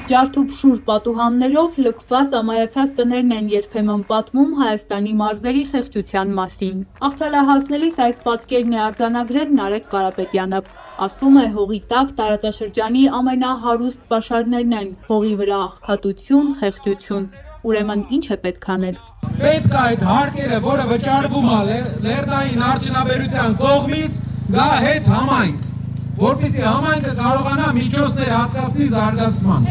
Ջարդուփշուր պատուհաններով լքված ամայացած տներն են երբեմն պատմում Հայաստանի մարզերի խեղճության մասին։ Աղթալահասնելիս այս պատկերն է արձանագրել Նարեկ Կարապետյանը։ Ասում է, հողի տակ տարածաշրջանի ամենահարուստ պաշարներն են, հողի վրա աղքատություն, խեղճություն։ Ուրեմն ինչ է պետք անել։ Պետք է այդ հարկերը, որը վճարվում է լեռնային արդյունաբերության կողմից, գա հետ համայնք, որպեսզի համայնքը կարողանա միջոցներ հատկացնի զարգացման։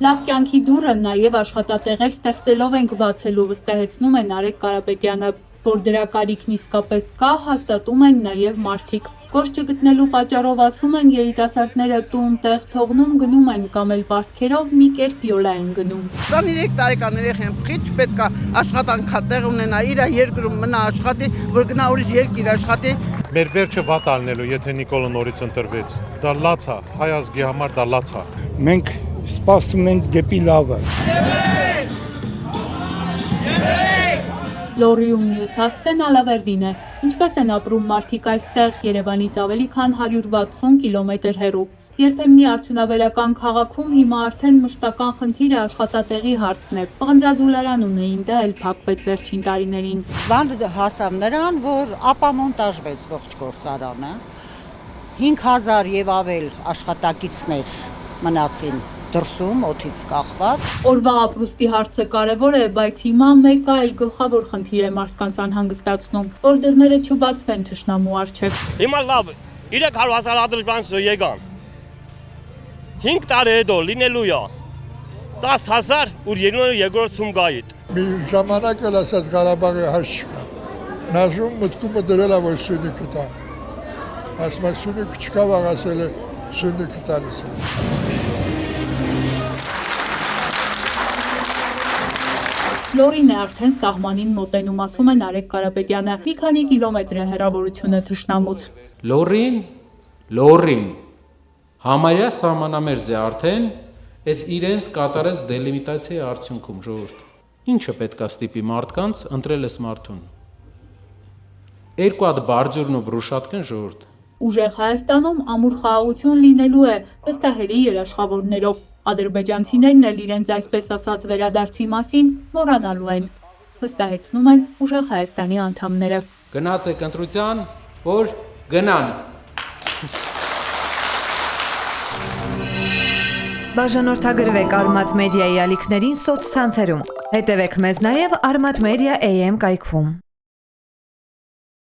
Լավ կյանքի դուռը նաև աշխատատեղեր ստեղծելով ենք բացելու, վստահեցնում է Նարեկ Կարապետյանը, որ դրա կարիքն իսկապես կա, հաստատում են նաև մարդիկ։ Գործ չգտնելու պատճառով ասում են երիտասարդները տուն տեղ թողնում գնում են կամ էլ պարտքերով մի կերպ յոլա են գնում։ 23 տարեկան երեխան քիչ պետք է աշխատանքատեղ ունենա, իր երկրում մնա աշխատի, որ գնա ուրիշ երկիր աշխատի։ Մեր վերջը վատ ալնելու, եթե Նիկոլը նորից ընտրվեց։ Դա լաց է, հայ ազգի համար դա լաց է։ Մենք սպասում ենք դեպի լավը։ Լոռիում մյուս հասցեն Ալավերդին է։ Ինչպես են ապրում մարդիկ այստեղ, Երևանից ավելի քան 160 կիլոմետր հեռու։ Երբեմնի արդյունաբերական քաղաքում հիմա արդեն մշտական խնդիրը աշխատատեղի հարցն է։ Պղնձաձուլարան ունեին, դա էլ փակվեց վերջին տարիներին։ Բանը հասավ նրան, որ ապամոնտաժվեց ողջ գործարանը, 5000 եւ ավել աշխատակիցներ մնացին դրսում օդից կախված։ Օրվա ապրուստի հարցը կարևոր է, բայց հիմա մեկ այլ գլխավոր խնդիր է մարդկանց անհանգստացնում, որ դռները չբացվեն թշնամու առջև։ Հիմա լավ, 300,000 ադրբանց եկան։ 5 տարի հետո լինելու է 10,000 ու երկրորդ ցումգայիտ։ Մի ժամանակ էլ ասած Ղարաբաղի հարց չկա։ Նազում մտքումը դրել է, որ Սյունիքը տա։ Ասում է Սյունիքը չկա, վաղացել է Սյունիքը տալիս է։ Լոռին է արդեն սահմանին մոտենում, ասում է Նարեկ Կարապետյանը, մի քանի կիլոմետր է հեռավորությունը թշնամուց։ Լոռին, համարյա սահմանամերձ է արդեն, այս իրենց կատարած դելիմիտացիայի արդյունքում ժողովուրդ։ Ինչը պետք է ստիպի մարդկանց ընտրել այս մարդուն։ Երկու հատ բարձուրն ու բրուշատկն ժողովուրդ։ Ուժեղ Հայաստանում ամուր խաղաղություն լինելու է վստահելի երաշխավորներով։ Ադրբեջանցիներն էլ իրենց այսպես ասած վերադարձի մասին մոռանալու են, վստահեցնում են ուժեղ Հայաստանի անդամները։ Գնաց եք ընտրության, որ գնան։ Բաժանորդագրվեք Արմատ մեդիայի ալիքներին սոցցանցերում։ Հետևեք մեզ նաև Արմատ մեդիա AM կայքում։